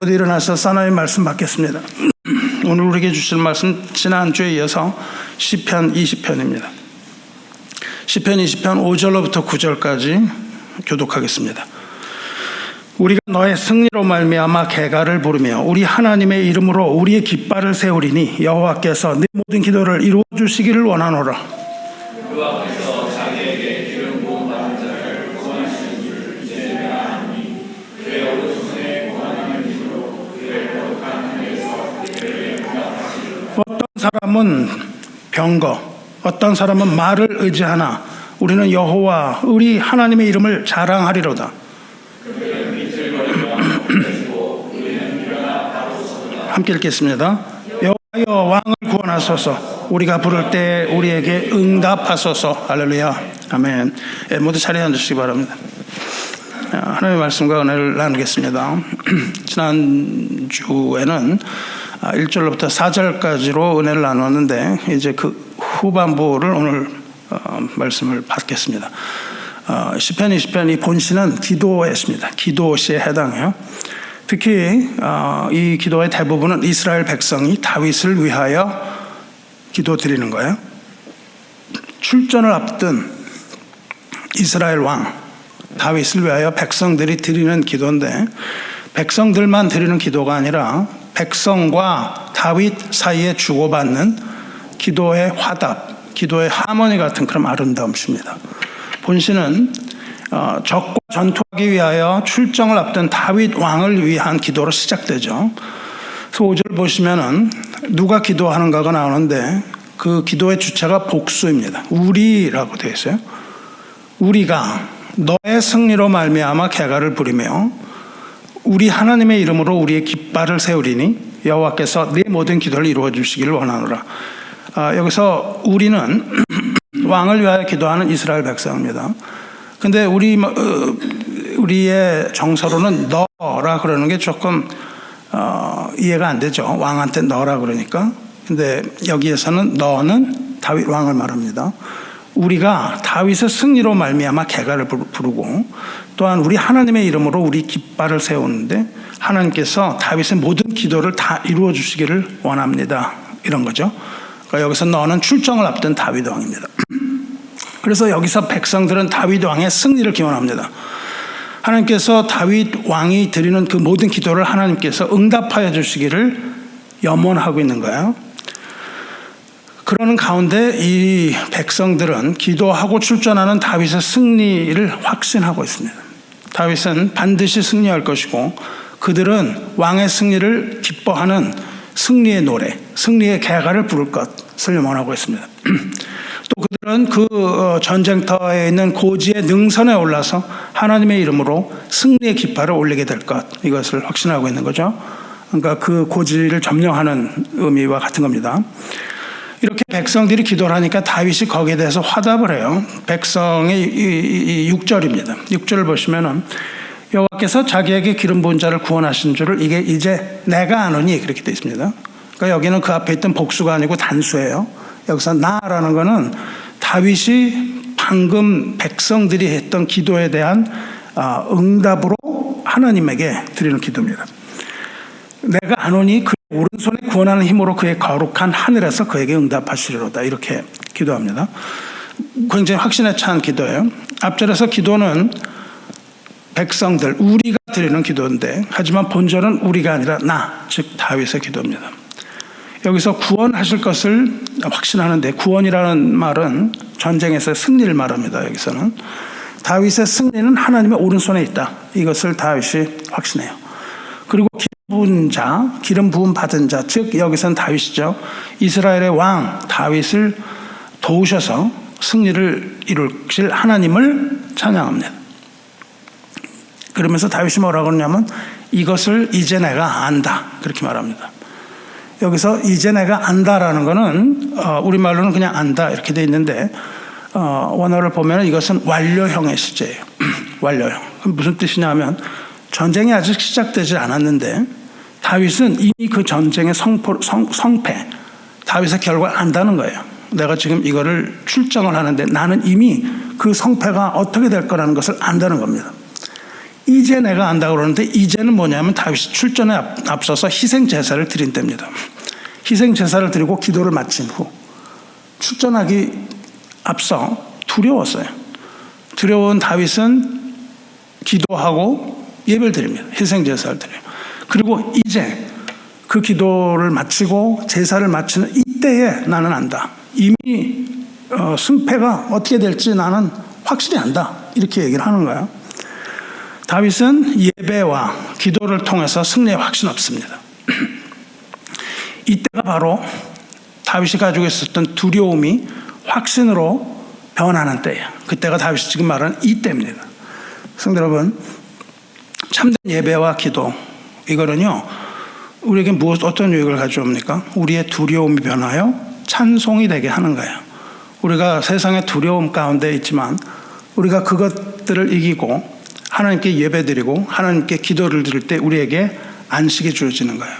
모두 일어나서 사나이 말씀 받겠습니다. 오늘 우리에게 주실 말씀 지난주에 이어서 시편 20편입니다. 시편 20편 5절로부터 9절까지 교독하겠습니다. 우리가 너의 승리로 말미암아 개가를 부르며 우리 하나님의 이름으로 우리의 깃발을 세우리니 여호와께서 네 모든 기도를 이루어 주시기를 원하노라. 여호와께서 자기에게 기름 부음 받은 자를 구원하시는 줄 이제 내가 아니 그의 오른손에 구원하는 힘으로 그의 거룩한 하늘에서 그를 응답하시리라. 어떤 사람은 병거, 어떤 사람은 말을 의지하나 우리는 여호와 우리 하나님의 이름을 자랑하리로다. 함께 읽겠습니다. 여호와여 왕을 구원하소서. 우리가 부를 때 우리에게 응답하소서. 할렐루야. 아멘. 모두 자리에 앉으시기 바랍니다. 하나님의 말씀과 은혜를 나누겠습니다. 지난주에는 1절로부터 4절까지로 은혜를 나누었는데 이제 그 후반부를 오늘 말씀을 받겠습니다. 시편 20편 이 본시는 기도시입니다. 기도시에 해당해요. 특히 이 기도의 대부분은 이스라엘 백성이 다윗을 위하여 기도드리는 거예요. 출전을 앞둔 이스라엘 왕 다윗을 위하여 백성들이 드리는 기도인데, 백성들만 드리는 기도가 아니라 백성과 다윗 사이에 주고받는 기도의 화답, 기도의 하모니 같은 그런 아름다움입니다. 본시는 적과 전투하기 위하여 출정을 앞둔 다윗 왕을 위한 기도로 시작되죠. 그래서 5절 보시면은 누가 기도하는가가 나오는데 그 기도의 주체가 복수입니다. 우리라고 되어 있어요. 우리가 너의 승리로 말미암아 개가를 부리며 우리 하나님의 이름으로 우리의 깃발을 세우리니 여호와께서 네 모든 기도를 이루어 주시기를 원하노라. 여기서 우리는 왕을 위하여 기도하는 이스라엘 백성입니다. 근데 우리의 정서로는 너라 그러는 게 조금 이해가 안 되죠. 왕한테 너라 그러니까. 근데 여기에서는 너는 다윗 왕을 말합니다. 우리가 다윗의 승리로 말미암아 개가를 부르고 또한 우리 하나님의 이름으로 우리 깃발을 세우는데 하나님께서 다윗의 모든 기도를 다 이루어 주시기를 원합니다. 이런 거죠. 그러니까 여기서 너는 출정을 앞둔 다윗 왕입니다. 그래서 여기서 백성들은 다윗 왕의 승리를 기원합니다. 하나님께서 다윗 왕이 드리는 그 모든 기도를 하나님께서 응답하여 주시기를 염원하고 있는 거예요. 그러는 가운데 이 백성들은 기도하고 출전하는 다윗의 승리를 확신하고 있습니다. 다윗은 반드시 승리할 것이고 그들은 왕의 승리를 기뻐하는 승리의 노래, 승리의 개가를 부를 것을 염원하고 있습니다. 또 그들은 그 전쟁터에 있는 고지의 능선에 올라서 하나님의 이름으로 승리의 깃발을 올리게 될 것, 이것을 확신하고 있는 거죠. 그러니까 그 고지를 점령하는 의미와 같은 겁니다. 이렇게 백성들이 기도를 하니까 다윗이 거기에 대해서 화답을 해요. 백성의 6절입니다. 6절을 보시면은 여호와께서 자기에게 기름 부은 자를 구원하신 줄을 이게 이제 내가 아노니 그렇게 되어 있습니다. 그러니까 여기는 그 앞에 있던 복수가 아니고 단수예요. 여기서 나라는 거는 다윗이 방금 백성들이 했던 기도에 대한 응답으로 하나님에게 드리는 기도입니다. 내가 아노니 그의 오른손에 구원하는 힘으로 그의 거룩한 하늘에서 그에게 응답하시리로다. 이렇게 기도합니다. 굉장히 확신에 찬 기도예요. 앞절에서 기도는 백성들, 우리가 드리는 기도인데 하지만 본절은 우리가 아니라 나, 즉 다윗의 기도입니다. 여기서 구원하실 것을 확신하는데 구원이라는 말은 전쟁에서 승리를 말합니다. 여기서는 다윗의 승리는 하나님의 오른손에 있다. 이것을 다윗이 확신해요. 그리고 기름 부음 받은 자, 즉 여기서는 다윗이죠. 이스라엘의 왕 다윗을 도우셔서 승리를 이루실 하나님을 찬양합니다. 그러면서 다윗이 뭐라고 그러냐면 이것을 이제 내가 안다. 그렇게 말합니다. 여기서 이제 내가 안다라는 거는 우리말로는 그냥 안다 이렇게 돼 있는데 원어를 보면 이것은 완료형의 시제예요. 완료형. 그럼 무슨 뜻이냐면 전쟁이 아직 시작되지 않았는데 다윗은 이미 그 전쟁의 성패, 다윗의 결과를 안다는 거예요. 내가 지금 이거를 출정을 하는데 나는 이미 그 성패가 어떻게 될 거라는 것을 안다는 겁니다. 이제 내가 안다 그러는데 이제는 뭐냐면 다윗이 출전에 앞서서 희생 제사를 드린 때입니다. 희생 제사를 드리고 기도를 마친 후 출전하기 앞서 두려웠어요. 두려운 다윗은 기도하고 예배를 드립니다. 희생 제사를 드려요. 그리고 이제 그 기도를 마치고 제사를 마치는 이때에 나는 안다. 이미 승패가 어떻게 될지 나는 확실히 안다. 이렇게 얘기를 하는 거예요. 다윗은 예배와 기도를 통해서 승리의 확신 없습니다. 이때가 바로 다윗이 가지고 있었던 두려움이 확신으로 변하는 때예요. 그때가 다윗이 지금 말하는 이때입니다. 성도 여러분, 참된 예배와 기도, 이거는요 우리에게 어떤 유익을 가져옵니까? 우리의 두려움이 변하여 찬송이 되게 하는 거예요. 우리가 세상의 두려움 가운데 있지만 우리가 그것들을 이기고 하나님께 예배드리고 하나님께 기도를 드릴 때 우리에게 안식이 주어지는 거예요.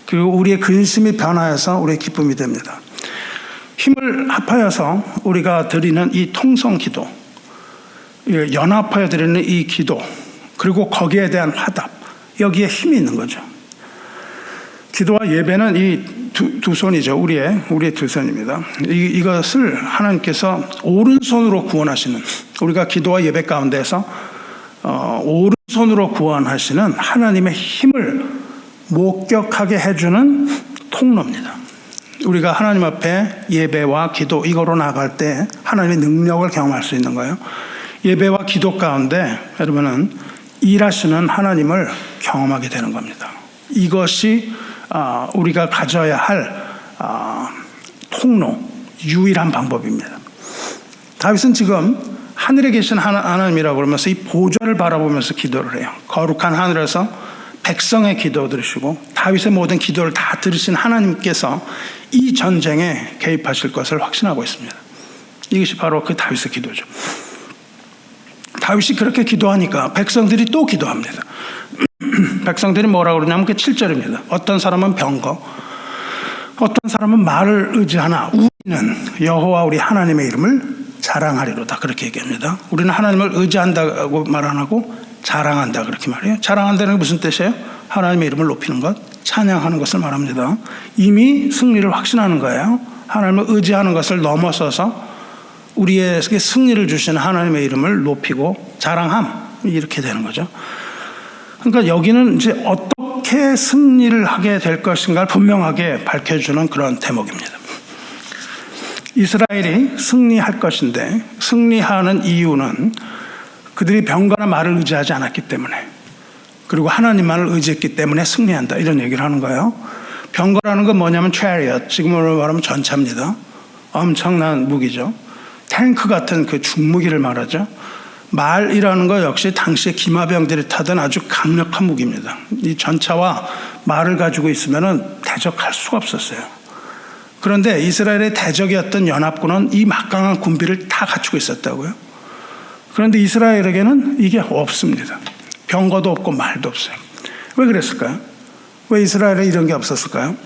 그리고 우리의 근심이 변하여서 우리의 기쁨이 됩니다. 힘을 합하여서 우리가 드리는 이 통성 기도, 연합하여 드리는 이 기도, 그리고 거기에 대한 화답, 여기에 힘이 있는 거죠. 기도와 예배는 이 두 손이죠. 우리의 두 손입니다. 이것을 하나님께서 오른손으로 구원하시는, 우리가 기도와 예배 가운데서 오른손으로 구원하시는 하나님의 힘을 목격하게 해주는 통로입니다. 우리가 하나님 앞에 예배와 기도 이거로 나갈 때 하나님의 능력을 경험할 수 있는 거예요. 예배와 기도 가운데 여러분은 일하시는 하나님을 경험하게 되는 겁니다. 이것이 우리가 가져야 할 통로, 유일한 방법입니다. 다윗은 지금 하늘에 계신 하나님이라고 그러면서 이 보좌를 바라보면서 기도를 해요. 거룩한 하늘에서 백성의 기도 들으시고 다윗의 모든 기도를 다 들으신 하나님께서 이 전쟁에 개입하실 것을 확신하고 있습니다. 이것이 바로 그 다윗의 기도죠. 다윗이 그렇게 기도하니까 백성들이 또 기도합니다. 백성들이 뭐라고 그러냐면 그 7절입니다. 어떤 사람은 병거, 어떤 사람은 말을 의지하나 우리는 여호와 우리 하나님의 이름을 자랑하리로다. 그렇게 얘기합니다. 우리는 하나님을 의지한다고 말 안 하고 자랑한다 그렇게 말해요. 자랑한다는 게 무슨 뜻이에요? 하나님의 이름을 높이는 것, 찬양하는 것을 말합니다. 이미 승리를 확신하는 거예요. 하나님을 의지하는 것을 넘어서서 우리에게 승리를 주시는 하나님의 이름을 높이고 자랑함, 이렇게 되는 거죠. 그러니까 여기는 이제 어떻게 승리를 하게 될 것인가를 분명하게 밝혀주는 그런 대목입니다. 이스라엘이 승리할 것인데 승리하는 이유는 그들이 병거나 말을 의지하지 않았기 때문에, 그리고 하나님만을 의지했기 때문에 승리한다, 이런 얘기를 하는 거예요. 병거라는 건 뭐냐면 chariot, 지금으로 말하면 전차입니다. 엄청난 무기죠. 탱크 같은 그 중무기를 말하죠. 말이라는 거 역시 당시에 기마병들이 타던 아주 강력한 무기입니다. 이 전차와 말을 가지고 있으면 대적할 수가 없었어요. 그런데 이스라엘의 대적이었던 연합군은 이 막강한 군비를 다 갖추고 있었다고요. 그런데 이스라엘에게는 이게 없습니다. 병거도 없고 말도 없어요. 왜 그랬을까요? 왜 이스라엘에 이런 게 없었을까요?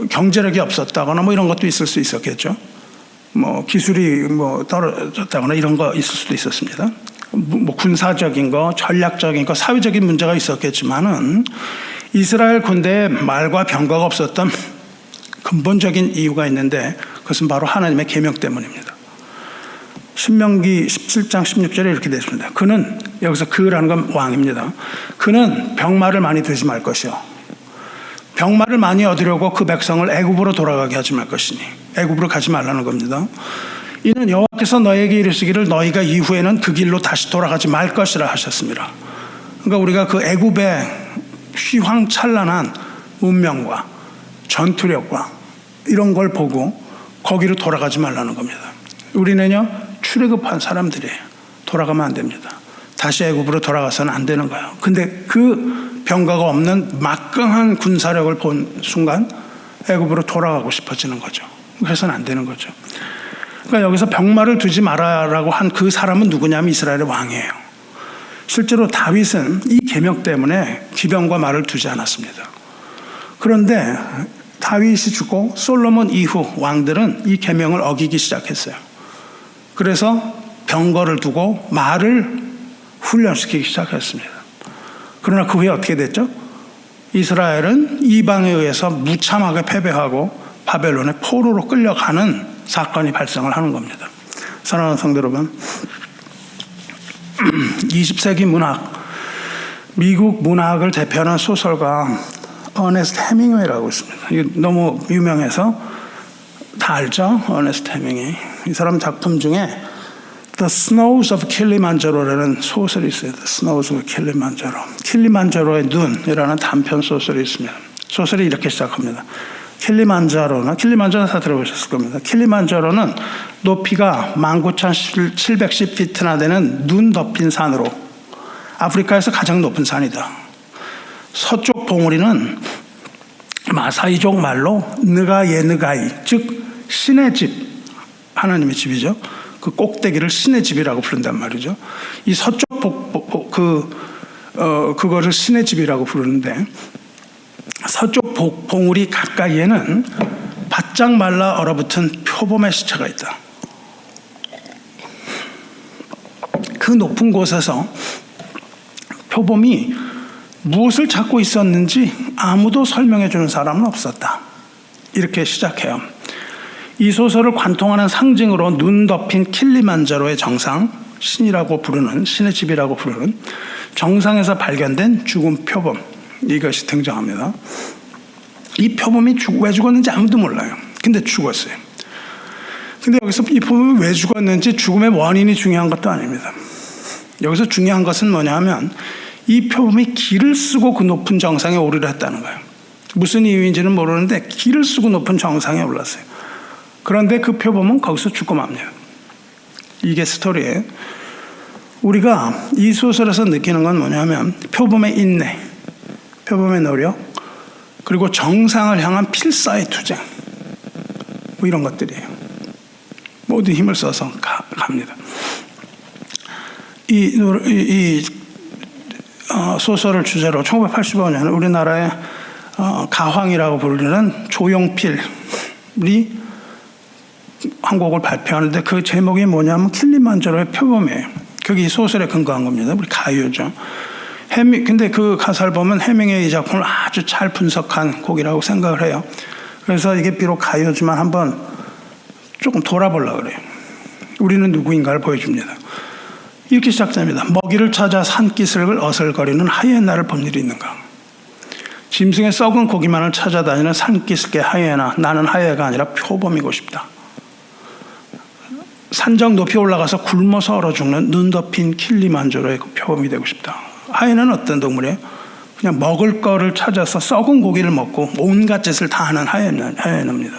경제력이 없었다거나 이런 것도 있을 수 있었겠죠. 기술이 떨어졌다거나 이런 거 있을 수도 있었습니다. 군사적인 거, 전략적인 거, 사회적인 문제가 있었겠지만은 이스라엘 군대에 말과 병거가 없었던 근본적인 이유가 있는데 그것은 바로 하나님의 계명 때문입니다. 신명기 17장 16절에 이렇게 되어 있습니다. 그는, 여기서 그라는 건 왕입니다. 그는 병마를 많이 들지 말 것이요, 병마를 많이 얻으려고 그 백성을 애굽으로 돌아가게 하지 말 것이니, 애굽으로 가지 말라는 겁니다. 이는 여호와께서 너에게 이르시기를 너희가 이후에는 그 길로 다시 돌아가지 말 것이라 하셨습니다. 그러니까 우리가 그 애굽의 휘황찬란한 운명과 전투력과 이런 걸 보고 거기로 돌아가지 말라는 겁니다. 우리는요 출애굽한 사람들이에요. 돌아가면 안 됩니다. 다시 애굽으로 돌아가서는 안 되는 거예요. 근데 그 병거가 없는 막강한 군사력을 본 순간 애굽으로 돌아가고 싶어지는 거죠. 그래서는 안 되는 거죠. 그러니까 여기서 병마를 두지 말아라고 한 그 사람은 누구냐면 이스라엘의 왕이에요. 실제로 다윗은 이 계명 때문에 기병과 말을 두지 않았습니다. 그런데 다윗이 죽고 솔로몬 이후 왕들은 이 계명을 어기기 시작했어요. 그래서 병거를 두고 말을 훈련시키기 시작했습니다. 그러나 그 후에 어떻게 됐죠? 이스라엘은 이방에 의해서 무참하게 패배하고 바벨론의 포로로 끌려가는 사건이 발생을 하는 겁니다. 사랑하는 성도 여러분, 20세기 문학, 미국 문학을 대표하는 소설가 어네스트 해밍웨이라고 있습니다. 이게 너무 유명해서 다 알죠? 어네스트 해밍웨이. 이 사람 작품 중에 The Snows of Kilimanjaro라는 소설이 있어요. The Snows of Kilimanjaro. 킬리만자로의 눈이라는 단편 소설이 있습니다. 소설이 이렇게 시작합니다. 킬리만자로는 다 들어보셨을 겁니다. 킬리만자로는 높이가 19,710피트나 되는 눈 덮인 산으로 아프리카에서 가장 높은 산이다. 서쪽 봉우리는 마사이족 말로 느가예느가이, 즉 신의 집, 하나님의 집이죠. 그 꼭대기를 신의 집이라고 부른단 말이죠. 이 서쪽 그거를 신의 집이라고 부르는데, 서쪽 봉우리 가까이에는 바짝 말라 얼어붙은 표범의 시체가 있다. 그 높은 곳에서 표범이 무엇을 찾고 있었는지 아무도 설명해 주는 사람은 없었다. 이렇게 시작해요. 이 소설을 관통하는 상징으로 눈 덮인 킬리만자로의 정상, 신이라고 부르는, 신의 집이라고 부르는 정상에서 발견된 죽은 표범, 이것이 등장합니다. 이 표범이 왜 죽었는지 아무도 몰라요. 근데 죽었어요. 근데 여기서 이 표범이 왜 죽었는지, 죽음의 원인이 중요한 것도 아닙니다. 여기서 중요한 것은 뭐냐 하면 이 표범이 길을 쓰고 그 높은 정상에 오르려 했다는 거예요. 무슨 이유인지는 모르는데 길을 쓰고 높은 정상에 올랐어요. 그런데 그 표범은 거기서 죽고 맙니다. 이게 스토리예요. 우리가 이 소설에서 느끼는 건 뭐냐면 표범의 인내, 표범의 노력, 그리고 정상을 향한 필사의 투쟁, 뭐 이런 것들이에요. 모든 힘을 써서 갑니다. 이 소설을 주제로 1985년 우리나라의 가황이라고 부르는 조용필이 한 곡을 발표하는데, 그 제목이 뭐냐면 킬리만자로의 표범이에요. 그게 이 소설에 근거한 겁니다. 우리 가요죠. 근데 그 가사를 보면 해밍웨이 작품을 아주 잘 분석한 곡이라고 생각을 해요. 그래서 이게 비록 가요지만 한번 조금 돌아보려고 그래요. 우리는 누구인가를 보여줍니다. 이렇게 시작됩니다. 먹이를 찾아 산기슭을 어슬거리는 하이에나를 본 일이 있는가? 짐승의 썩은 고기만을 찾아다니는 산기슭의 하이에나, 나는 하이에나가 아니라 표범이고 싶다. 산정 높이 올라가서 굶어서 얼어 죽는 눈 덮인 킬리만자로의 그 표범이 되고 싶다. 하이에나는 어떤 동물이에요? 그냥 먹을 거를 찾아서 썩은 고기를 먹고 온갖 짓을 다 하는 하이에나입니다.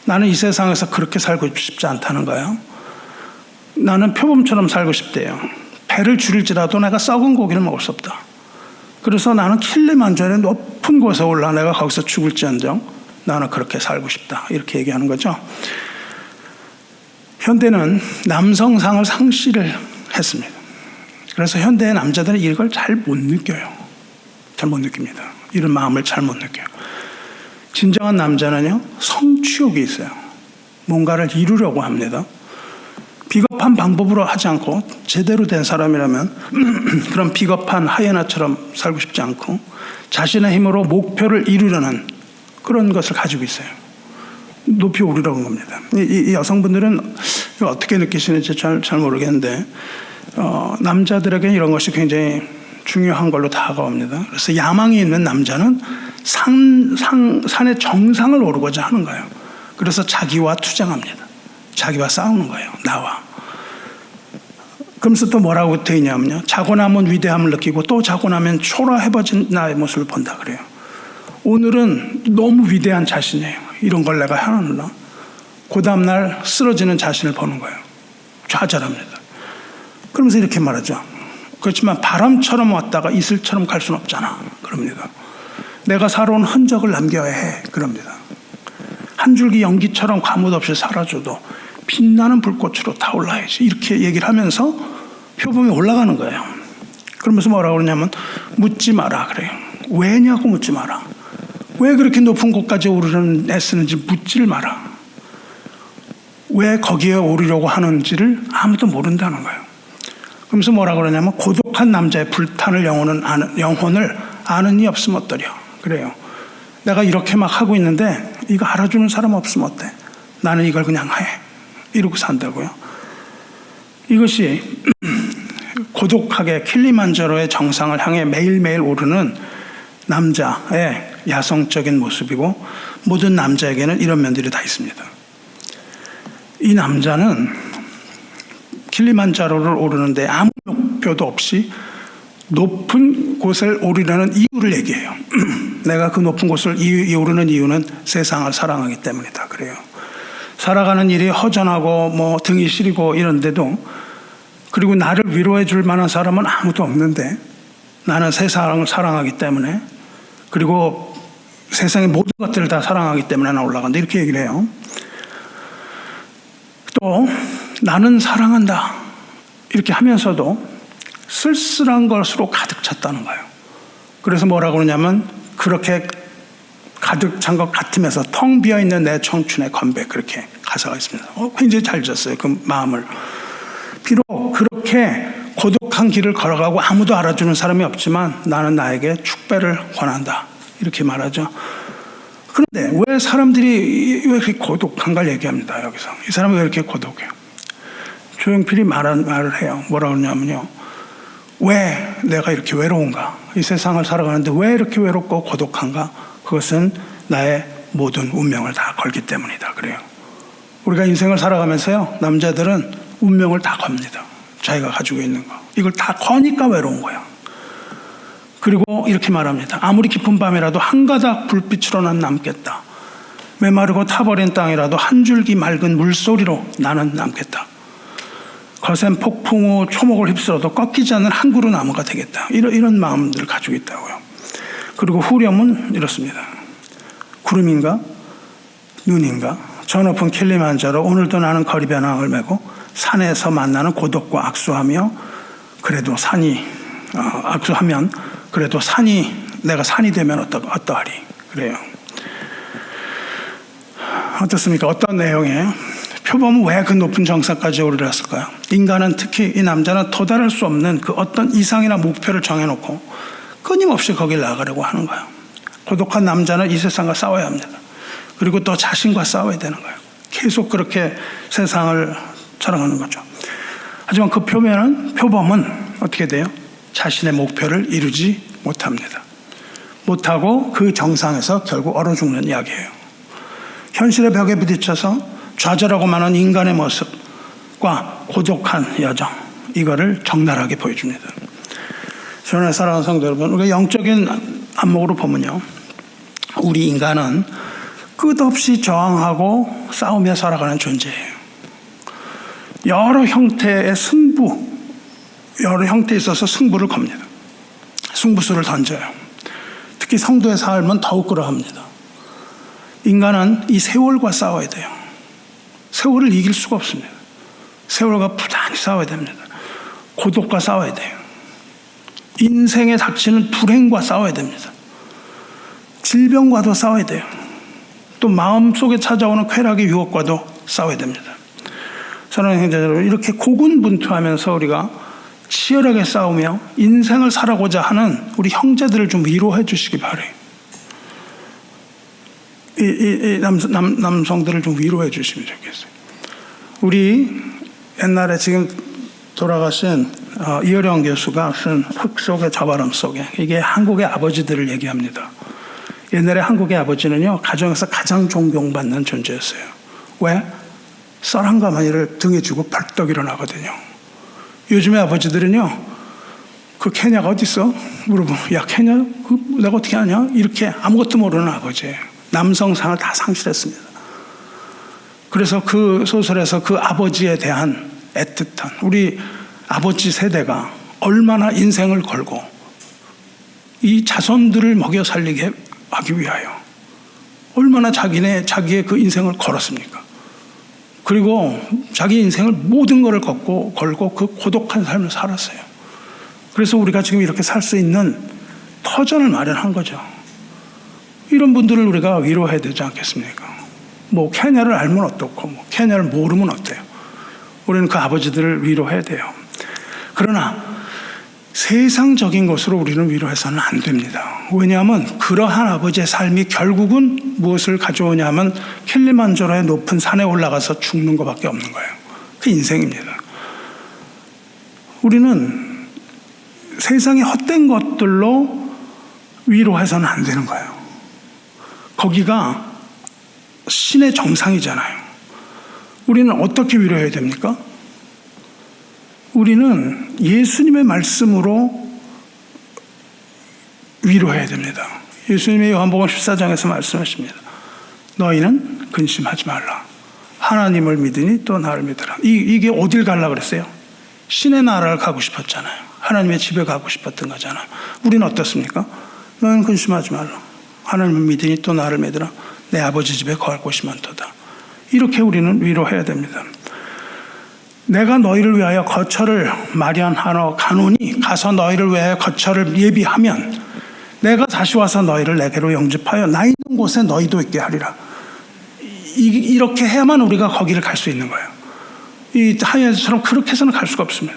나는 이 세상에서 그렇게 살고 싶지 않다는 거예요. 나는 표범처럼 살고 싶대요. 배를 줄일지라도 내가 썩은 고기를 먹을 수 없다. 그래서 나는 킬리만자로의 높은 곳에 올라 내가 거기서 죽을지언정 나는 그렇게 살고 싶다. 이렇게 얘기하는 거죠. 현대는 남성상을 상실을 했습니다. 그래서 현대의 남자들은 이걸 잘 못 느껴요. 잘 못 느낍니다. 이런 마음을 잘 못 느껴요. 진정한 남자는요, 성취욕이 있어요. 뭔가를 이루려고 합니다. 비겁한 방법으로 하지 않고 제대로 된 사람이라면 그런 비겁한 하이에나처럼 살고 싶지 않고 자신의 힘으로 목표를 이루려는 그런 것을 가지고 있어요. 높이 오르려는 겁니다. 이 여성분들은 어떻게 느끼시는지 잘 모르겠는데 남자들에게 이런 것이 굉장히 중요한 걸로 다가옵니다. 그래서 야망이 있는 남자는 산의 정상을 오르고자 하는 거예요. 그래서 자기와 투쟁합니다. 자기와 싸우는 거예요. 나와. 그러면서 또 뭐라고 되어 있냐면요, 자고 나면 위대함을 느끼고 또 자고 나면 초라해버진 나의 모습을 본다 그래요. 오늘은 너무 위대한 자신이에요. 이런 걸 내가 해놨나? 그 다음날 쓰러지는 자신을 보는 거예요. 좌절합니다. 그러면서 이렇게 말하죠. 그렇지만 바람처럼 왔다가 이슬처럼 갈 수는 없잖아. 그럽니다. 내가 살아온 흔적을 남겨야 해. 그럽니다. 한 줄기 연기처럼 가뭇 없이 사라져도 빛나는 불꽃으로 타올라야지. 이렇게 얘기를 하면서 표범이 올라가는 거예요. 그러면서 뭐라고 그러냐면 묻지 마라 그래요. 왜냐고 묻지 마라. 왜 그렇게 높은 곳까지 오르려는 애쓰는지 묻지를 마라. 왜 거기에 오르려고 하는지를 아무도 모른다는 거예요. 그러면서 뭐라 그러냐면 고독한 남자의 불타는 영혼을 아는 이 없으면 어떠려. 그래요. 내가 이렇게 막 하고 있는데 이거 알아주는 사람 없으면 어때? 나는 이걸 그냥 해. 이러고 산다고요. 이것이 고독하게 킬리만자로의 정상을 향해 매일매일 오르는 남자의 야성적인 모습이고, 모든 남자에게는 이런 면들이 다 있습니다. 이 남자는 킬리만자로를 오르는데 아무 목표도 없이 높은 곳을 오르려는 이유를 얘기해요. 내가 그 높은 곳을 오르는 이유는 세상을 사랑하기 때문이다. 그래요. 살아가는 일이 허전하고 뭐 등이 시리고 이런데도, 그리고 나를 위로해 줄 만한 사람은 아무도 없는데 나는 세상을 사랑하기 때문에, 그리고 세상의 모든 것들을 다 사랑하기 때문에 나 올라간다. 이렇게 얘기를 해요. 또 나는 사랑한다. 이렇게 하면서도 쓸쓸한 것으로 가득 찼다는 거예요. 그래서 뭐라고 그러냐면, 그렇게 가득 찬 것 같으면서 텅 비어있는 내 청춘의 건배, 그렇게 가사가 있습니다. 굉장히 잘 지었어요. 그 마음을. 비록 그렇게 고독한 길을 걸어가고 아무도 알아주는 사람이 없지만 나는 나에게 축배를 권한다. 이렇게 말하죠. 그런데 왜 사람들이 왜 이렇게 고독한가를 얘기합니다. 여기서 이 사람이 왜 이렇게 고독해요? 조용필이 말을 해요. 뭐라고 하냐면요, 왜 내가 이렇게 외로운가? 이 세상을 살아가는데 왜 이렇게 외롭고 고독한가? 그것은 나의 모든 운명을 다 걸기 때문이다. 그래요. 우리가 인생을 살아가면서요, 남자들은 운명을 다 겁니다. 자기가 가지고 있는 거. 이걸 다 거니까 외로운 거야. 그리고 이렇게 말합니다. 아무리 깊은 밤이라도 한 가닥 불빛으로는 남겠다. 메마르고 타버린 땅이라도 한 줄기 맑은 물소리로 나는 남겠다. 거센 폭풍 후 초목을 휩쓸어도 꺾이지 않는 한 그루 나무가 되겠다. 이런 마음들을 가지고 있다고요. 그리고 후렴은 이렇습니다. 구름인가? 눈인가? 저 높은 킬리만자로 오늘도 나는 거리배낭을 메고 산에서 만나는 고독과 악수하며, 그래도 악수하면 그래도 내가 산이 되면 어떠하리. 그래요. 어떻습니까? 어떤 내용이에요? 표범은 왜 그 높은 정상까지 오르렀을까요? 인간은, 특히 이 남자는 도달할 수 없는 그 어떤 이상이나 목표를 정해놓고 끊임없이 거길 나가려고 하는 거예요. 고독한 남자는 이 세상과 싸워야 합니다. 그리고 또 자신과 싸워야 되는 거예요. 계속 그렇게 세상을 살아가는 거죠. 하지만 그 표범은 어떻게 돼요? 자신의 목표를 이루지 못합니다. 못하고 그 정상에서 결국 얼어 죽는 이야기예요. 현실의 벽에 부딪혀서 좌절하고 마는 인간의 모습과 고독한 여정, 이거를 적나라하게 보여줍니다. 주변에 사랑하는 성도 여러분, 우리가 영적인 안목으로 보면요, 우리 인간은 끝없이 저항하고 싸우며 살아가는 존재예요. 여러 형태에 있어서 승부를 겁니다. 승부수를 던져요. 특히 성도의 삶은 더욱 그러합니다. 인간은 이 세월과 싸워야 돼요. 세월을 이길 수가 없습니다. 세월과 부단히 싸워야 됩니다. 고독과 싸워야 돼요. 인생에 닥치는 불행과 싸워야 됩니다. 질병과도 싸워야 돼요. 또 마음속에 찾아오는 쾌락의 유혹과도 싸워야 됩니다. 사랑하는 형제 여러분, 이렇게 고군분투하면서 우리가 치열하게 싸우며 인생을 살아고자 하는 우리 형제들을 좀 위로해 주시기 바래요. 이 남성들을 좀 위로해 주시면 좋겠어요. 우리 옛날에 지금 돌아가신 이어령 교수가 쓴 흙 속의 저바람 속에, 이게 한국의 아버지들을 얘기합니다. 옛날에 한국의 아버지는요, 가정에서 가장 존경받는 존재였어요. 왜? 쌀 한 가마니를 등에 쥐고 벌떡 일어나거든요. 요즘의 아버지들은요, 그 케냐가 어디 있어? 물어보면, 야, 케냐? 내가 어떻게 아냐? 이렇게 아무것도 모르는 아버지예요. 남성상을 다 상실했습니다. 그래서 그 소설에서 그 아버지에 대한 애틋한, 우리 아버지 세대가 얼마나 인생을 걸고 이 자손들을 먹여 살리게 하기 위하여 얼마나 자기의 그 인생을 걸었습니까? 그리고 자기 인생을 모든 것을 걸고 그 고독한 삶을 살았어요. 그래서 우리가 지금 이렇게 살 수 있는 터전을 마련한 거죠. 이런 분들을 우리가 위로해야 되지 않겠습니까? 뭐 케냐를 알면 어떻고, 뭐 케냐를 모르면 어때요? 우리는 그 아버지들을 위로해야 돼요. 그러나 세상적인 것으로 우리는 위로해서는 안 됩니다. 왜냐하면 그러한 아버지의 삶이 결국은 무엇을 가져오냐면 킬리만자로의 높은 산에 올라가서 죽는 것밖에 없는 거예요. 그 인생입니다. 우리는 세상의 헛된 것들로 위로해서는 안 되는 거예요. 거기가 신의 정상이잖아요. 우리는 어떻게 위로해야 됩니까? 우리는 예수님의 말씀으로 위로해야 됩니다. 예수님의 요한복음 14장에서 말씀하십니다. 너희는 근심하지 말라. 하나님을 믿으니 또 나를 믿으라. 이게 어딜 가려고 그랬어요? 신의 나라를 가고 싶었잖아요. 하나님의 집에 가고 싶었던 거잖아요. 우리는 어떻습니까? 너희는 근심하지 말라. 하나님을 믿으니 또 나를 믿으라. 내 아버지 집에 거할 곳이 많도다. 이렇게 우리는 위로해야 됩니다. 내가 너희를 위하여 거처를 마련하러 가노니 가서 너희를 위하여 거처를 예비하면 내가 다시 와서 너희를 내게로 영접하여 나 있는 곳에 너희도 있게 하리라. 이렇게 해야만 우리가 거기를 갈 수 있는 거예요. 이 하야처럼 그렇게 해서는 갈 수가 없습니다.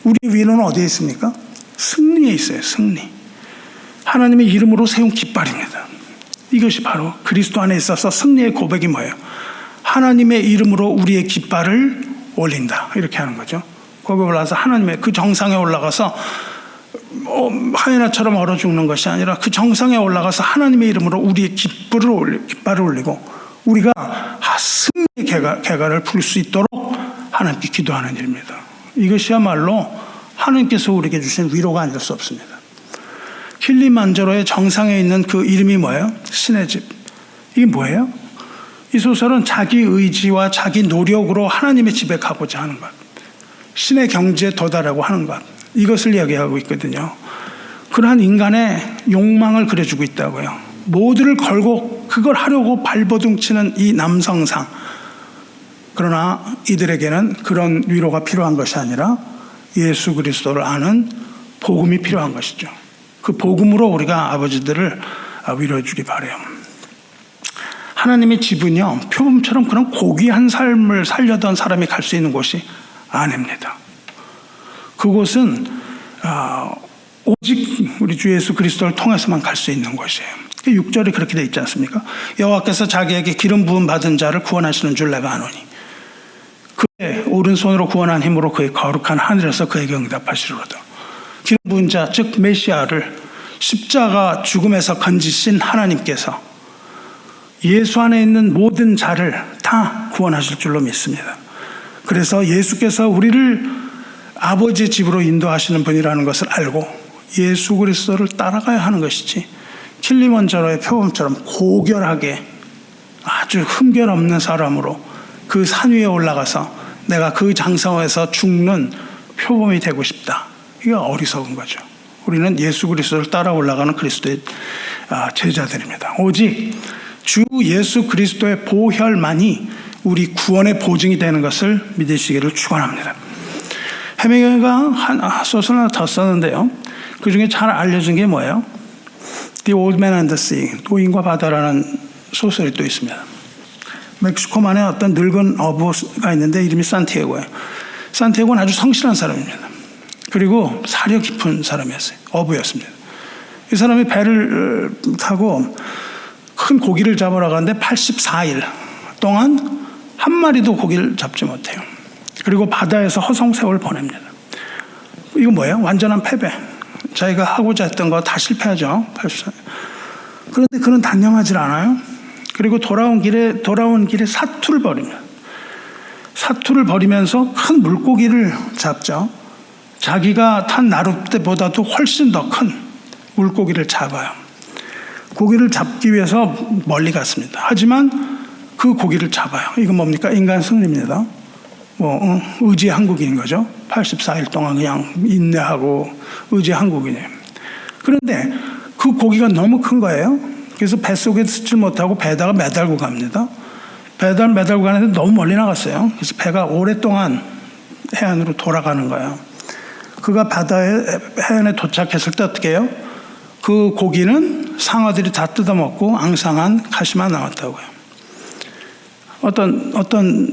우리 위로는 어디에 있습니까? 승리에 있어요. 승리. 하나님의 이름으로 세운 깃발입니다. 이것이 바로 그리스도 안에 있어서 승리의 고백이 뭐예요? 하나님의 이름으로 우리의 깃발을 올린다. 이렇게 하는 거죠. 거기 올라가서 하나님의 그 정상에 올라가서 하야나처럼 얼어 죽는 것이 아니라 그 정상에 올라가서 하나님의 이름으로 우리의 깃발을 올리고 우리가 승리의 개가를 풀 수 있도록 하나님께 기도하는 일입니다. 이것이야말로 하나님께서 우리에게 주신 위로가 아닐 수 없습니다. 킬리만자로의 정상에 있는 그 이름이 뭐예요? 신의 집. 이게 뭐예요? 이 소설은 자기 의지와 자기 노력으로 하나님의 집에 가고자 하는 것, 신의 경지에 도달하고 하는 것, 이것을 이야기하고 있거든요. 그러한 인간의 욕망을 그려주고 있다고요. 모두를 걸고 그걸 하려고 발버둥치는 이 남성상. 그러나 이들에게는 그런 위로가 필요한 것이 아니라 예수 그리스도를 아는 복음이 필요한 것이죠. 그 복음으로 우리가 아버지들을 위로해 주기 바라요. 하나님의 집은요, 표범처럼 그런 고귀한 삶을 살려던 사람이 갈 수 있는 곳이 아닙니다. 그곳은 오직 우리 주 예수 그리스도를 통해서만 갈 수 있는 곳이에요. 6절에 그렇게 되어 있지 않습니까? 여호와께서 자기에게 기름 부음 받은 자를 구원하시는 줄 내가 아노니 그의 오른손으로 구원한 힘으로 그의 거룩한 하늘에서 그에게 응답하시리로다. 기름 부은 자, 즉 메시아를 십자가 죽음에서 건지신 하나님께서 예수 안에 있는 모든 자를 다 구원하실 줄로 믿습니다. 그래서 예수께서 우리를 아버지 집으로 인도하시는 분이라는 것을 알고 예수 그리스도를 따라가야 하는 것이지, 킬리만자로의 표범처럼 고결하게 아주 흠결 없는 사람으로 그 산 위에 올라가서 내가 그 장성에서 죽는 표범이 되고 싶다. 이게 어리석은 거죠. 우리는 예수 그리스도를 따라 올라가는 그리스도의 제자들입니다. 오직 주 예수 그리스도의 보혈만이 우리 구원의 보증이 되는 것을 믿으시기를 축원합니다. 헤밍웨이가 한 소설 하나 더 썼는데요. 그 중에 잘 알려진 게 뭐예요? The Old Man and the Sea, 노인과 바다라는 소설이 또 있습니다. 멕시코만에 어떤 늙은 어부가 있는데 이름이 산티아고예요. 산티아고는 아주 성실한 사람입니다. 그리고 사려 깊은 사람이었어요. 어부였습니다. 이 사람이 배를 타고 큰 고기를 잡으러 가는데 84일 동안 한 마리도 고기를 잡지 못해요. 그리고 바다에서 허송세월을 보냅니다. 이거 뭐예요? 완전한 패배. 자기가 하고자 했던 거 다 실패하죠. 84일. 그런데 그는 단념하지 않아요. 그리고 돌아온 길에 사투를 벌입니다. 사투를 벌이면서 큰 물고기를 잡죠. 자기가 탄 나룻배보다도 훨씬 더 큰 물고기를 잡아요. 고기를 잡기 위해서 멀리 갔습니다. 하지만 그 고기를 잡아요. 이건 뭡니까? 인간 승리입니다. 의지의 한국인인 거죠. 84일 동안 그냥 인내하고 의지의 한국인이에요. 그런데 그 고기가 너무 큰 거예요. 그래서 뱃속에 쓰질 못하고 배에다가 매달고 갑니다. 배에다가 매달고 가는데 너무 멀리 나갔어요. 그래서 배가 오랫동안 해안으로 돌아가는 거예요. 그가 해안에 도착했을 때 어떻게 해요? 그 고기는 상어들이 다 뜯어먹고 앙상한 가시만 남았다고요.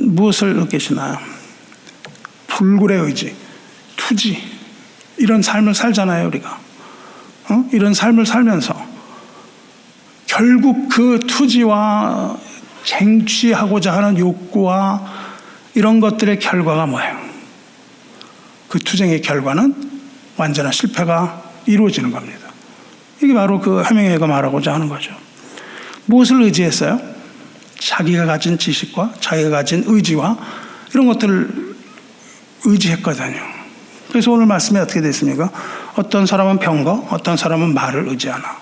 무엇을 느끼시나요? 불굴의 의지. 투지, 이런 삶을 살잖아요, 우리가. 이런 삶을 살면서 결국 그 투지와 쟁취하고자 하는 욕구와 이런 것들의 결과가 뭐예요? 그 투쟁의 결과는 완전한 실패가 이루어지는 겁니다. 이게 바로 그 해밍웨이가 말하고자 하는 거죠. 무엇을 의지했어요? 자기가 가진 지식과 자기가 가진 의지와 이런 것들을 의지했거든요. 그래서 오늘 말씀이 어떻게 됐습니까? 어떤 사람은 병거, 어떤 사람은 말을 의지하나.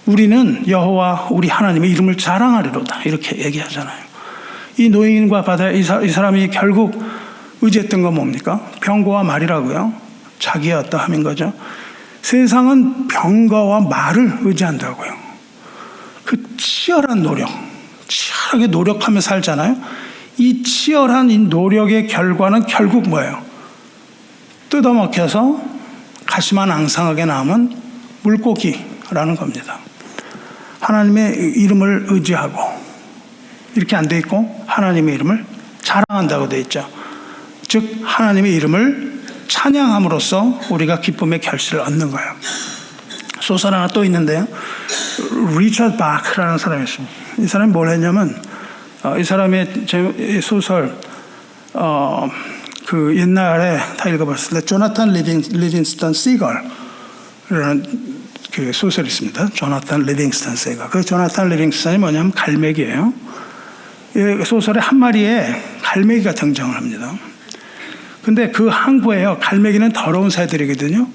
우리는 여호와 우리 하나님의 이름을 자랑하리로다, 이렇게 얘기하잖아요. 이 노인과 바다, 이 사람이 결국 의지했던 건 뭡니까? 병거와 말이라고요. 자기의 어떠함인 거죠. 세상은 병거와 말을 의지한다고요. 그 치열한 노력, 치열하게 노력하며 살잖아요. 이 치열한 이 노력의 결과는 결국 뭐예요? 뜯어먹혀서 가시만 앙상하게 남은 물고기라는 겁니다. 하나님의 이름을 의지하고 이렇게 안 돼 있고 하나님의 이름을 자랑한다고 돼 있죠. 즉 하나님의 이름을 찬양함으로써 우리가 기쁨의 결실을 얻는 거예요. 소설 하나 또 있는데요. 리처드 바크라는 사람이 있습니다. 이 사람이 뭘 했냐면 이 사람의 소설 그 옛날에 다 읽어봤을 때 조나탄 리빙스턴 시걸이라는 그 소설이 있습니다. 조나탄 리빙스턴 시걸. 그 조나탄 리빙스턴이 뭐냐면 갈매기예요. 이 소설에 한 마리의 갈매기가 등장을 합니다. 근데 그 항구에요. 갈매기는 더러운 새들이거든요.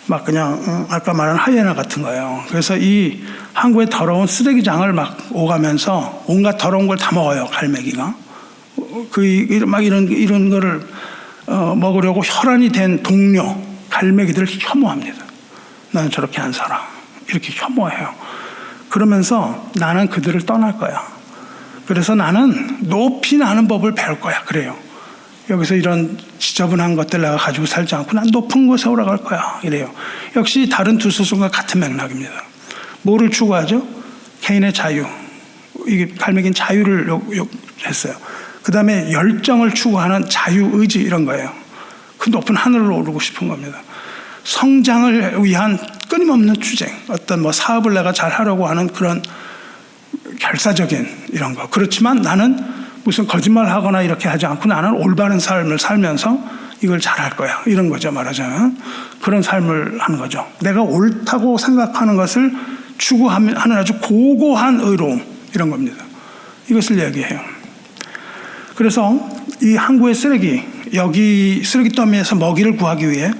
막 그냥 아까 말한 하이에나 같은 거예요. 그래서 이 항구의 더러운 쓰레기장을 막 오가면서 온갖 더러운 걸 다 먹어요. 갈매기가. 막 이런 거를 먹으려고 혈안이 된 동료 갈매기들을 혐오합니다. 나는 저렇게 안 살아. 이렇게 혐오해요. 그러면서 나는 그들을 떠날 거야. 그래서 나는 높이 나는 법을 배울 거야. 그래요. 여기서 이런 지저분한 것들 내가 가지고 살지 않고 난 높은 곳에 올라갈 거야. 이래요. 역시 다른 두 소설과 같은 맥락입니다. 뭐를 추구하죠? 개인의 자유. 이게 갈매기는 자유를 했어요. 그 다음에 열정을 추구하는 자유의지 이런 거예요. 그 높은 하늘로 오르고 싶은 겁니다. 성장을 위한 끊임없는 투쟁. 어떤 뭐 사업을 내가 잘 하려고 하는 그런 결사적인 이런 거. 그렇지만 나는 무슨 거짓말하거나 이렇게 하지 않고 나는 올바른 삶을 살면서 이걸 잘할 거야. 이런 거죠, 말하자면. 그런 삶을 하는 거죠. 내가 옳다고 생각하는 것을 추구하는 아주 고고한 의로움 이런 겁니다. 이것을 얘기해요. 그래서 이 항구의 쓰레기, 여기 쓰레기 더미에서 먹이를 구하기 위해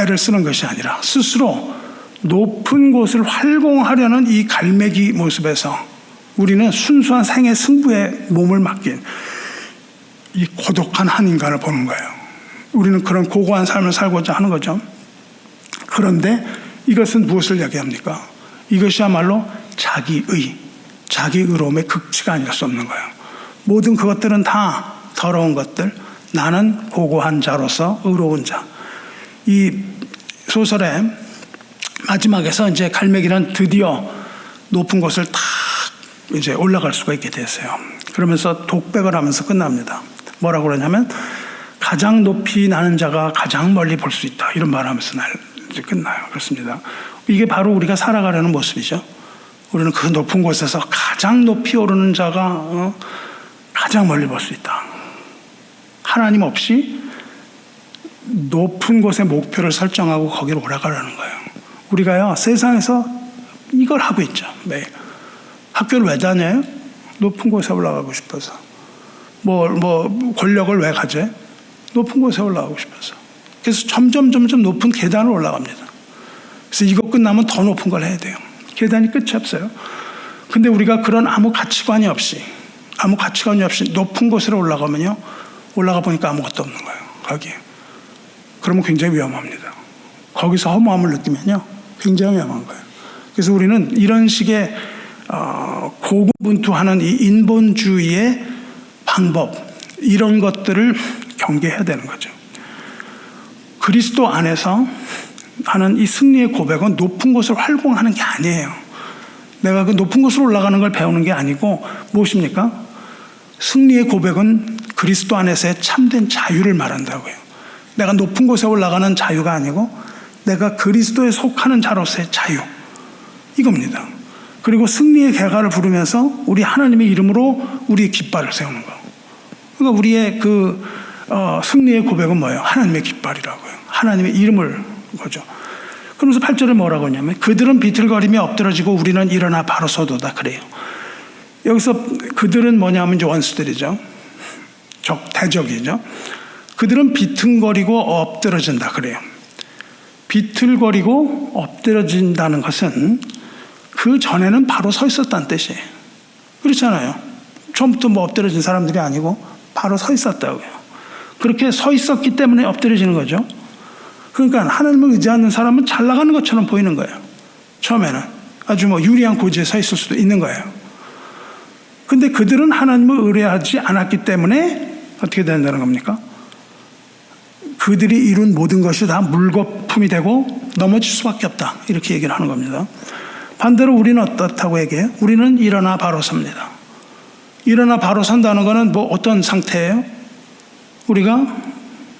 애를 쓰는 것이 아니라 스스로 높은 곳을 활공하려는 이 갈매기 모습에서 우리는 순수한 생의 승부에 몸을 맡긴 이 고독한 한 인간을 보는 거예요. 우리는 그런 고고한 삶을 살고자 하는 거죠. 그런데 이것은 무엇을 얘기합니까? 이것이야말로 자기 의로움의 극치가 아닐 수 없는 거예요. 모든 그것들은 다 더러운 것들, 나는 고고한 자로서 의로운 자. 이 소설의 마지막에서 이제 갈매기는 드디어 높은 곳을 탁 이제 올라갈 수가 있게 됐어요. 그러면서 독백을 하면서 끝납니다. 뭐라고 그러냐면 가장 높이 나는 자가 가장 멀리 볼 수 있다. 이런 말을 하면서 이제 끝나요. 그렇습니다. 이게 바로 우리가 살아가려는 모습이죠. 우리는 그 높은 곳에서 가장 높이 오르는 자가 가장 멀리 볼 수 있다. 하나님 없이 높은 곳에 목표를 설정하고 거기로 올라가려는 거예요. 우리가요 세상에서 이걸 하고 있죠. 매일. 학교를 왜 다녀요? 높은 곳에 올라가고 싶어서. 권력을 왜 가져요? 높은 곳에 올라가고 싶어서. 그래서 점점 높은 계단을 올라갑니다. 그래서 이거 끝나면 더 높은 걸 해야 돼요. 계단이 끝이 없어요. 근데 우리가 그런 아무 가치관이 없이 높은 곳으로 올라가면요. 올라가 보니까 아무것도 없는 거예요. 거기에. 그러면 굉장히 위험합니다. 거기서 허무함을 느끼면요. 굉장히 위험한 거예요. 그래서 우리는 이런 식의 고군분투하는 이 인본주의의 방법, 이런 것들을 경계해야 되는 거죠. 그리스도 안에서 하는 이 승리의 고백은 높은 곳을 활공하는 게 아니에요. 내가 그 높은 곳으로 올라가는 걸 배우는 게 아니고 무엇입니까? 승리의 고백은 그리스도 안에서의 참된 자유를 말한다고요. 내가 높은 곳에 올라가는 자유가 아니고 내가 그리스도에 속하는 자로서의 자유, 이겁니다. 그리고 승리의 개가를 부르면서 우리 하나님의 이름으로 우리의 깃발을 세우는 거. 그러니까 우리의 승리의 고백은 뭐예요? 하나님의 깃발이라고요. 하나님의 이름을 거죠. 그러면서 8절에 뭐라고 하냐면 그들은 비틀거리며 엎드러지고 우리는 일어나 바로 서도다 그래요. 여기서 그들은 뭐냐면 이제 원수들이죠. 대적이죠. 그들은 비틀거리고 엎드러진다 그래요. 비틀거리고 엎드러진다는 것은 그 전에는 바로 서 있었다는 뜻이에요. 그렇잖아요. 처음부터 뭐 엎드러진 사람들이 아니고 바로 서 있었다고요. 그렇게 서 있었기 때문에 엎드려지는 거죠. 그러니까 하나님을 의지하는 사람은 잘 나가는 것처럼 보이는 거예요. 처음에는 아주 뭐 유리한 고지에 서 있을 수도 있는 거예요. 근데 그들은 하나님을 의뢰하지 않았기 때문에 어떻게 된다는 겁니까? 그들이 이룬 모든 것이 다 물거품이 되고 넘어질 수밖에 없다. 이렇게 얘기를 하는 겁니다. 반대로 우리는 어떻다고 얘기해요? 우리는 일어나 바로 섭니다. 일어나 바로 선다는 것은 뭐 어떤 상태예요? 우리가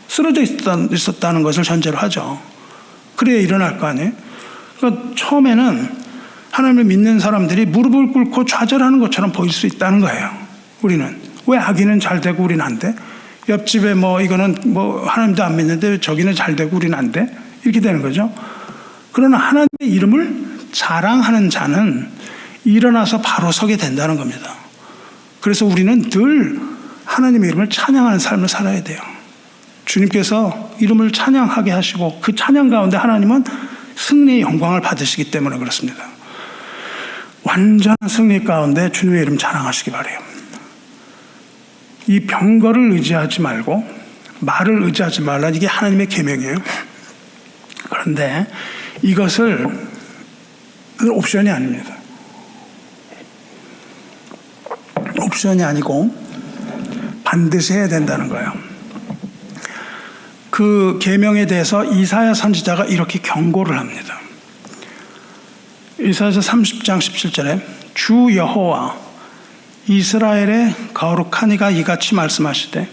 쓰러져 있었다는 것을 전제로 하죠. 그래야 일어날 거 아니에요? 그러니까 처음에는 하나님을 믿는 사람들이 무릎을 꿇고 좌절하는 것처럼 보일 수 있다는 거예요. 우리는. 왜 아기는 잘 되고 우리는 안 돼? 옆집에 뭐 이거는 뭐 하나님도 안 믿는데 저기는 잘 되고 우리는 안 돼? 이렇게 되는 거죠. 그러나 하나님의 이름을 자랑하는 자는 일어나서 바로 서게 된다는 겁니다. 그래서 우리는 늘 하나님의 이름을 찬양하는 삶을 살아야 돼요. 주님께서 이름을 찬양하게 하시고 그 찬양 가운데 하나님은 승리의 영광을 받으시기 때문에 그렇습니다. 완전한 승리 가운데 주님의 이름 자랑하시기 바라요. 이 병거를 의지하지 말고 말을 의지하지 말라, 이게 하나님의 계명이에요. 그런데 이것은 옵션이 아닙니다. 옵션이 아니고 반드시 해야 된다는 거예요. 그 계명에 대해서 이사야 선지자가 이렇게 경고를 합니다. 이사야서 30장 17절에 주 여호와 이스라엘의 거룩한 이가 이같이 말씀하시되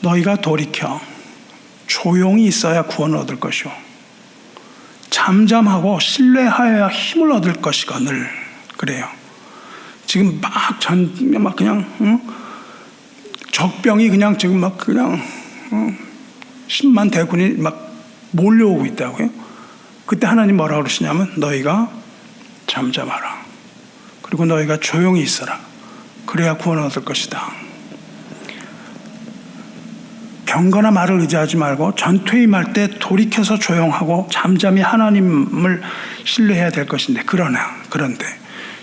너희가 돌이켜 조용히 있어야 구원을 얻을 것이요 잠잠하고 신뢰하여야 힘을 얻을 것이거늘. 그래요. 지금 막 그냥 적병이 그냥 지금 막 그냥 10만 대군이 막 몰려오고 있다고요. 그때 하나님 뭐라고 그러시냐면 너희가 잠잠하라. 그리고 너희가 조용히 있어라. 그래야 구원을 얻을 것이다. 경건한 말을 의지하지 말고 전투에 임할 때 돌이켜서 조용하고 잠잠히 하나님을 신뢰해야 될 것인데 그런데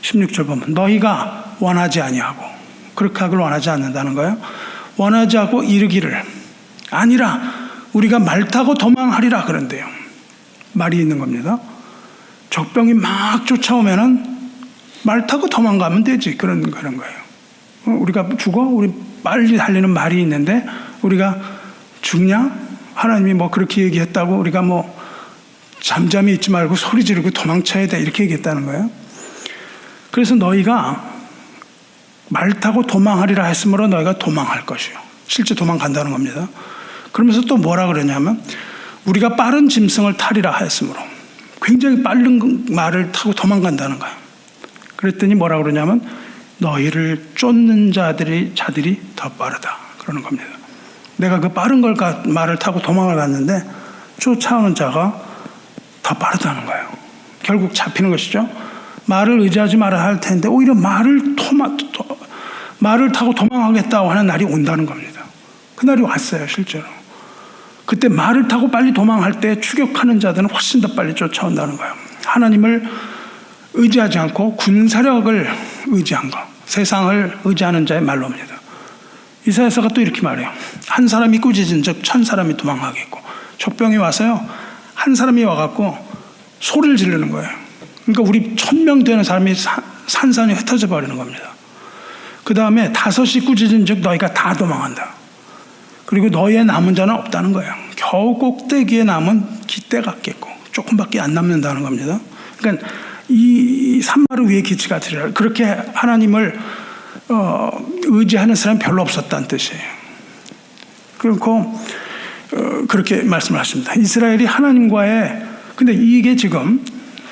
16절 보면 너희가 원하지 아니하고, 그렇게 하길 원하지 않는다는 거예요. 원하지 않고 이르기를 아니라 우리가 말 타고 도망하리라 그런데요. 말이 있는 겁니다. 적병이 막 쫓아오면은 말 타고 도망가면 되지. 그런 거예요. 우리가 죽어? 우리 빨리 달리는 말이 있는데 우리가 죽냐? 하나님이 뭐 그렇게 얘기했다고 우리가 뭐 잠잠히 있지 말고 소리 지르고 도망쳐야 돼. 이렇게 얘기했다는 거예요. 그래서 너희가 말 타고 도망하리라 했으므로 너희가 도망할 것이요. 실제 도망간다는 겁니다. 그러면서 또 뭐라 그러냐면 우리가 빠른 짐승을 타리라 했으므로 굉장히 빠른 말을 타고 도망간다는 거예요. 그랬더니 뭐라 그러냐면 너희를 쫓는 자들이 더 빠르다 그러는 겁니다. 내가 그 빠른 말을 타고 도망을 갔는데 쫓아오는 자가 더 빠르다는 거예요. 결국 잡히는 것이죠. 말을 의지하지 말아야 할 텐데 오히려 말을 타고 도망하겠다고 하는 날이 온다는 겁니다. 그 날이 왔어요. 실제로. 그때 말을 타고 빨리 도망할 때 추격하는 자들은 훨씬 더 빨리 쫓아온다는 거예요. 하나님을 의지하지 않고 군사력을 의지한 것, 세상을 의지하는 자의 말로입니다. 이사야서가 또 이렇게 말해요. 한 사람이 꾸짖은 즉 1000사람이 도망하겠고, 적병이 와서요 한 사람이 와갖고 소리를 지르는 거예요. 그러니까 우리 1000명 되는 사람이 산산이 흩어져 버리는 겁니다. 그 다음에 5이 꾸짖은 즉 너희가 다 도망한다. 그리고 너희의 남은 자는 없다는 거예요. 겨우 꼭대기에 남은 깃대 같겠고 조금밖에 안 남는다는 겁니다. 그러니까 이 산마루 위에 기치 같으리라. 그렇게 하나님을 의지하는 사람이 별로 없었다는 뜻이에요. 그리고 그렇게 말씀을 하십니다. 이스라엘이 하나님과의, 근데 이게 지금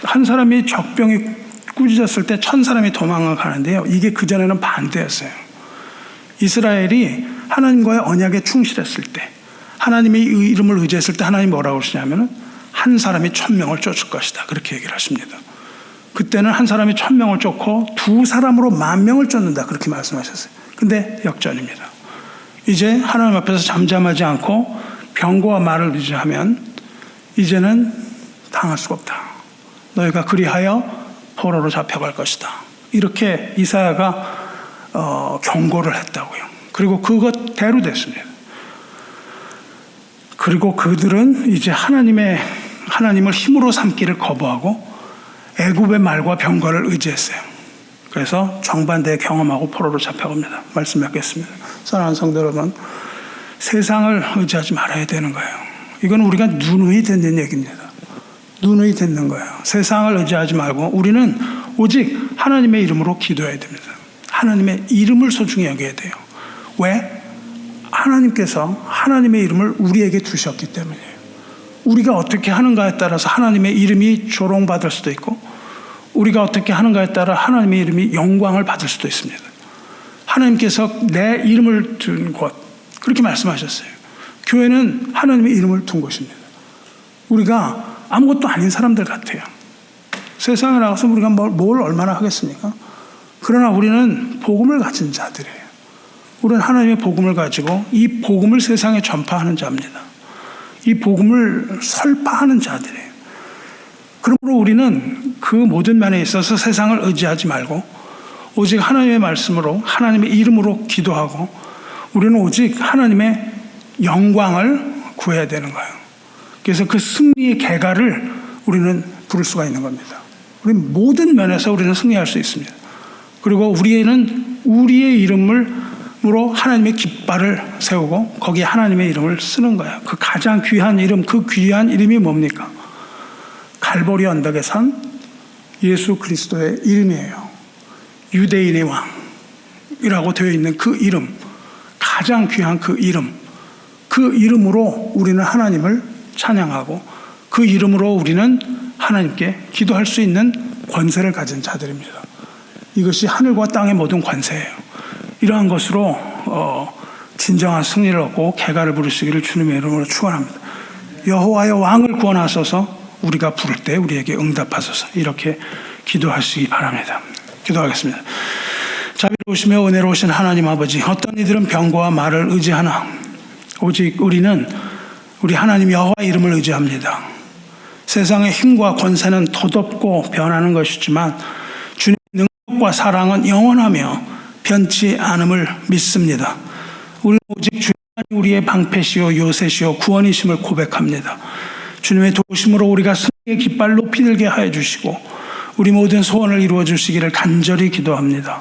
한 사람이 적병이 꾸짖었을 때 1000사람이 도망을 가는데요. 이게 그전에는 반대였어요. 이스라엘이 하나님과의 언약에 충실했을 때, 하나님의 이름을 의지했을 때 하나님이 뭐라고 그러시냐면은 한 사람이 1000명을 쫓을 것이다. 그렇게 얘기를 하십니다. 그때는 한 사람이 1000명을 쫓고 두 사람으로 10,000명을 쫓는다. 그렇게 말씀하셨어요. 근데 역전입니다. 이제 하나님 앞에서 잠잠하지 않고 병거와 말을 의지하면 이제는 당할 수가 없다. 너희가 그리하여 포로로 잡혀갈 것이다. 이렇게 이사야가 경고를 했다고요. 그리고 그것대로 됐습니다. 그리고 그들은 이제 하나님을 힘으로 삼기를 거부하고 애굽의 말과 병거를 의지했어요. 그래서 정반대의 경험하고 포로로 잡혀갑니다. 말씀 맺겠습니다. 사랑하는 성도 여러분, 세상을 의지하지 말아야 되는 거예요. 이건 우리가 누누이 듣는 얘기입니다. 누누이 듣는 거예요. 세상을 의지하지 말고 우리는 오직 하나님의 이름으로 기도해야 됩니다. 하나님의 이름을 소중히 여겨야 돼요. 왜? 하나님께서 하나님의 이름을 우리에게 주셨기 때문이에요. 우리가 어떻게 하는가에 따라서 하나님의 이름이 조롱받을 수도 있고, 우리가 어떻게 하는가에 따라 하나님의 이름이 영광을 받을 수도 있습니다. 하나님께서 내 이름을 둔 곳, 그렇게 말씀하셨어요. 교회는 하나님의 이름을 둔 곳입니다. 우리가 아무것도 아닌 사람들 같아요. 세상에 나가서 우리가 뭘 얼마나 하겠습니까? 그러나 우리는 복음을 가진 자들이에요. 우리는 하나님의 복음을 가지고 이 복음을 세상에 전파하는 자입니다. 이 복음을 설파하는 자들이에요. 그러므로 우리는 그 모든 면에 있어서 세상을 의지하지 말고 오직 하나님의 말씀으로, 하나님의 이름으로 기도하고 우리는 오직 하나님의 영광을 구해야 되는 거예요. 그래서 그 승리의 계가를 우리는 부를 수가 있는 겁니다. 우리 모든 면에서 우리는 승리할 수 있습니다. 그리고 우리는 우리의 이름으로 하나님의 깃발을 세우고 거기에 하나님의 이름을 쓰는 거예요. 그 가장 귀한 이름, 그 귀한 이름이 뭡니까? 갈보리 언덕에 산 예수 그리스도의 이름이에요. 유대인의 왕이라고 되어 있는 그 이름, 가장 귀한 그 이름, 그 이름으로 우리는 하나님을 찬양하고 그 이름으로 우리는 하나님께 기도할 수 있는 권세를 가진 자들입니다. 이것이 하늘과 땅의 모든 권세예요. 이러한 것으로 진정한 승리를 얻고 계가를 부르시기를 주님의 이름으로 축원합니다. 여호와여 왕을 구원하소서, 우리가 부를 때 우리에게 응답하소서, 이렇게 기도하시기 바랍니다. 기도하겠습니다. 자비로우시며 은혜로우신 하나님 아버지, 어떤 이들은 병거와 말을 의지하나 오직 우리는 우리 하나님 여호와 이름을 의지합니다. 세상의 힘과 권세는 덧없고 변하는 것이지만 주님의 능력과 사랑은 영원하며 변치 않음을 믿습니다. 우리는 오직 주님만이 우리의 방패시오 요새시오 구원이심을 고백합니다. 주님의 도우심으로 우리가 승리의 깃발 높이 들게 하여 주시고 우리 모든 소원을 이루어 주시기를 간절히 기도합니다.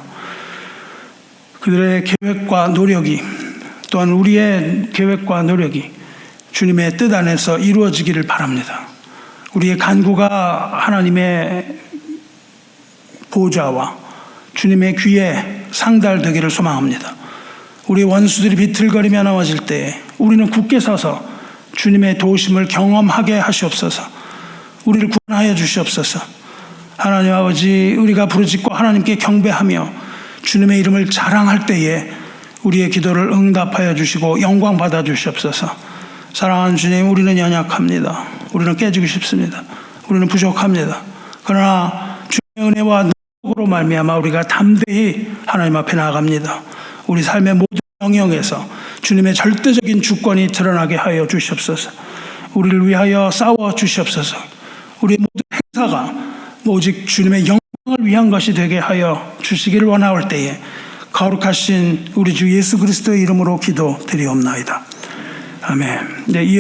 그들의 계획과 노력이, 또한 우리의 계획과 노력이 주님의 뜻 안에서 이루어지기를 바랍니다. 우리의 간구가 하나님의 보좌와 주님의 귀에 상달되기를 소망합니다. 우리 원수들이 비틀거리며 나와질 때에 우리는 굳게 서서 주님의 도우심을 경험하게 하시옵소서. 우리를 구원하여 주시옵소서. 하나님 아버지, 우리가 부르짖고 하나님께 경배하며 주님의 이름을 자랑할 때에 우리의 기도를 응답하여 주시고 영광 받아 주시옵소서. 사랑하는 주님, 우리는 연약합니다. 우리는 깨지고 싶습니다. 우리는 부족합니다. 그러나 주님의 은혜와 능력으로 말미암아 우리가 담대히 하나님 앞에 나아갑니다. 우리 삶의 모든 영역에서 주님의 절대적인 주권이 드러나게 하여 주시옵소서. 우리를 위하여 싸워 주시옵소서. 우리의 모든 행사가 오직 주님의 영광을 위한 것이 되게 하여 주시기를 원하올 때에 거룩하신 우리 주 예수 그리스도의 이름으로 기도드리옵나이다. 아멘. 네,